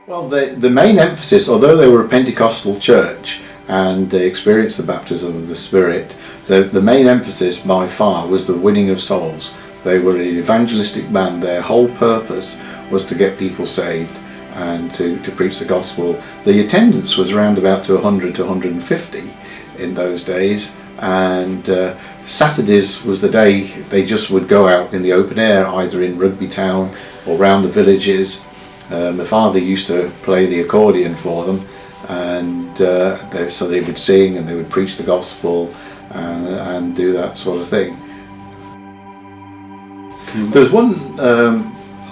Well, the main emphasis, although they were a Pentecostal church and they experienced the baptism of the Spirit, the main emphasis by far was the winning of souls. They were an evangelistic band. Their whole purpose was to get people saved and to preach the gospel. The attendance was around about to 100 to 150 in those days, and Saturdays was the day they just would go out in the open air, either in Rugby town or around the villages. My father used to play the accordion for them, and so they would sing and they would preach the gospel and do that sort of thing. There was one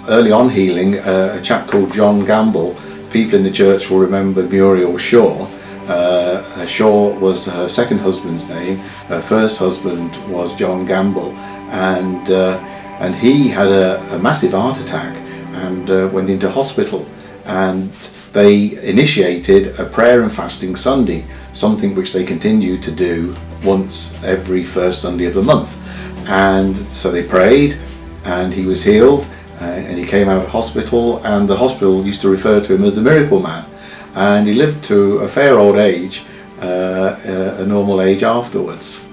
early on healing, a chap called John Gamble. People in the church will remember Muriel Shaw. Shaw was her second husband's name. Her first husband was John Gamble, and he had a massive heart attack and went into hospital, and they initiated a prayer and fasting Sunday, something which they continued to do once every first Sunday of the month. And so they prayed, and he was healed, and he came out of hospital, and the hospital used to refer to him as the Miracle Man, and he lived to a fair old age, a normal age afterwards.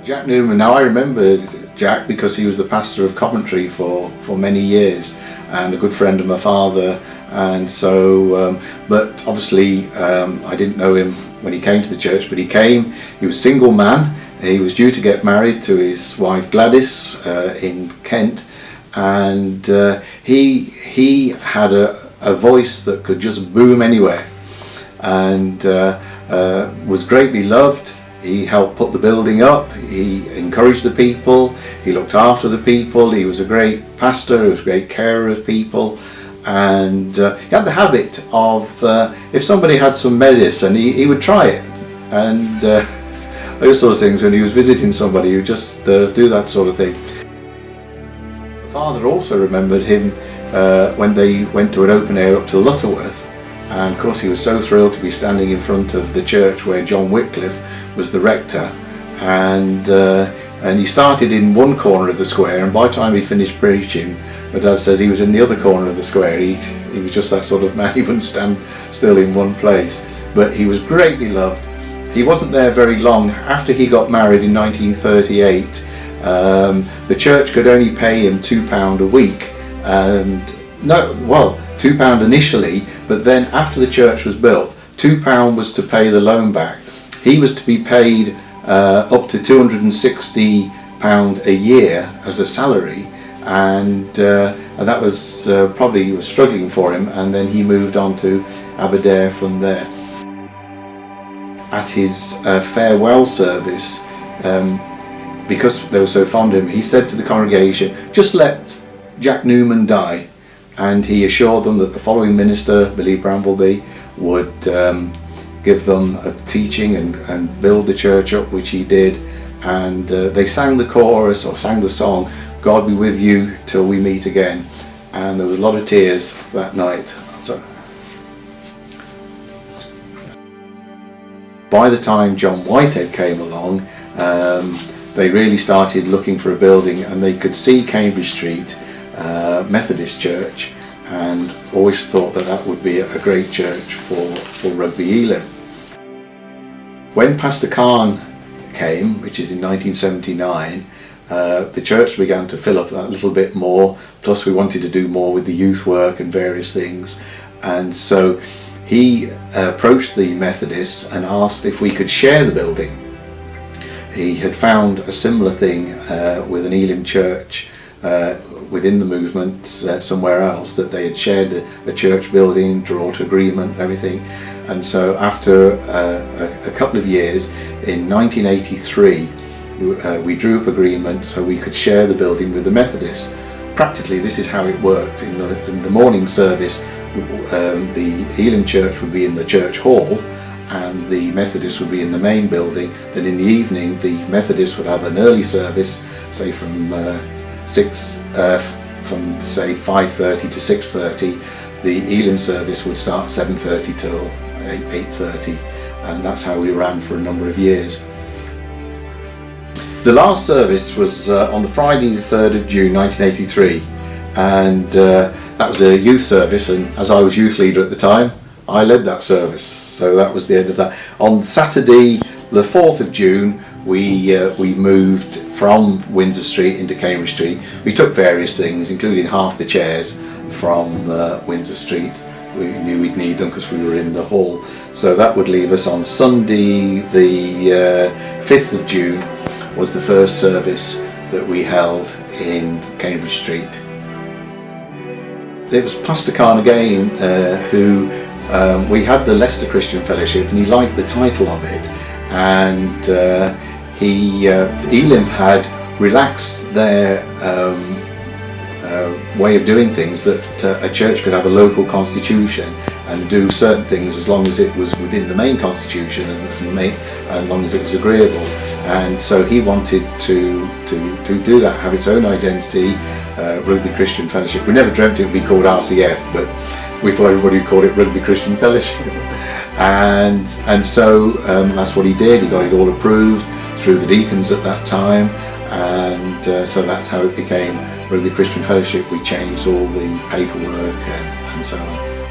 Jack Newman, now I remember Jack because he was the pastor of Coventry for many years and a good friend of my father, and so but obviously I didn't know him when he came to the church, but he was a single man. He was due to get married to his wife Gladys in Kent, and he had a voice that could just boom anywhere, and was greatly loved. He helped put the building up, he encouraged the people, he looked after the people, he was a great pastor, he was a great carer of people, and he had the habit of, if somebody had some medicine, he would try it, and those sort of things. When he was visiting somebody, he would just do that sort of thing. My father also remembered him when they went to an open air up to Lutterworth, and of course he was so thrilled to be standing in front of the church where John Wycliffe was the rector, and he started in one corner of the square, and by the time he finished preaching, my dad says he was in the other corner of the square. He was just that sort of man. He wouldn't stand still in one place, but he was greatly loved. He wasn't there very long. After he got married in 1938, the church could only pay him £2 a week, and £2 initially, but then after the church was built, £2 was to pay the loan back. He was to be paid up to £260 a year as a salary, and that was probably was struggling for him, and then he moved on to Aberdare from there. At his farewell service, because they were so fond of him, he said to the congregation, "Just let Jack Newman die," and he assured them that the following minister, Billy Brambleby, would give them a teaching and build the church up, which he did, and they sang the chorus, or sang the song, "God be with you till we meet again," and there was a lot of tears that night. So by the time John Whitehead came along, they really started looking for a building, and they could see Cambridge Street Methodist Church, and always thought that that would be a great church for Rugby Elim. When Pastor Khan came, which is in 1979, the church began to fill up that little bit more, plus we wanted to do more with the youth work and various things, and so he approached the Methodists and asked if we could share the building. He had found a similar thing with an Elim church within the movement somewhere else, that they had shared a church building, drawn to agreement and everything. And so after a couple of years, in 1983, we drew up agreement so we could share the building with the Methodists. Practically this is how it worked. In the morning service, the Elim church would be in the church hall, and the Methodists would be in the main building. Then in the evening, the Methodists would have an early service, say from 5:30 to 6:30. The Elim service would start 7:30 till 8:30, and that's how we ran for a number of years. The last service was on the Friday the 3rd of June 1983, and that was a youth service, and as I was youth leader at the time, I led that service. So that was the end of that. On Saturday, the 4th of June, we moved from Windsor Street into Cambridge Street. We took various things, including half the chairs from Windsor Street. We knew we'd need them because we were in the hall. So that would leave us on Sunday, the 5th of June, was the first service that we held in Cambridge Street. It was Pastor Carnegie who we had the Leicester Christian Fellowship, and he liked the title of it, and Elim had relaxed their way of doing things, that a church could have a local constitution and do certain things as long as it was within the main constitution and as long as it was agreeable. And so he wanted to do that, have its own identity, Rugby Christian Fellowship. We never dreamt it would be called RCF, but we thought everybody would call it Rugby Christian Fellowship. And so that's what he did. He got it all approved through the deacons at that time, and so that's how it became Rugby Christian Fellowship. We changed all the paperwork and so on.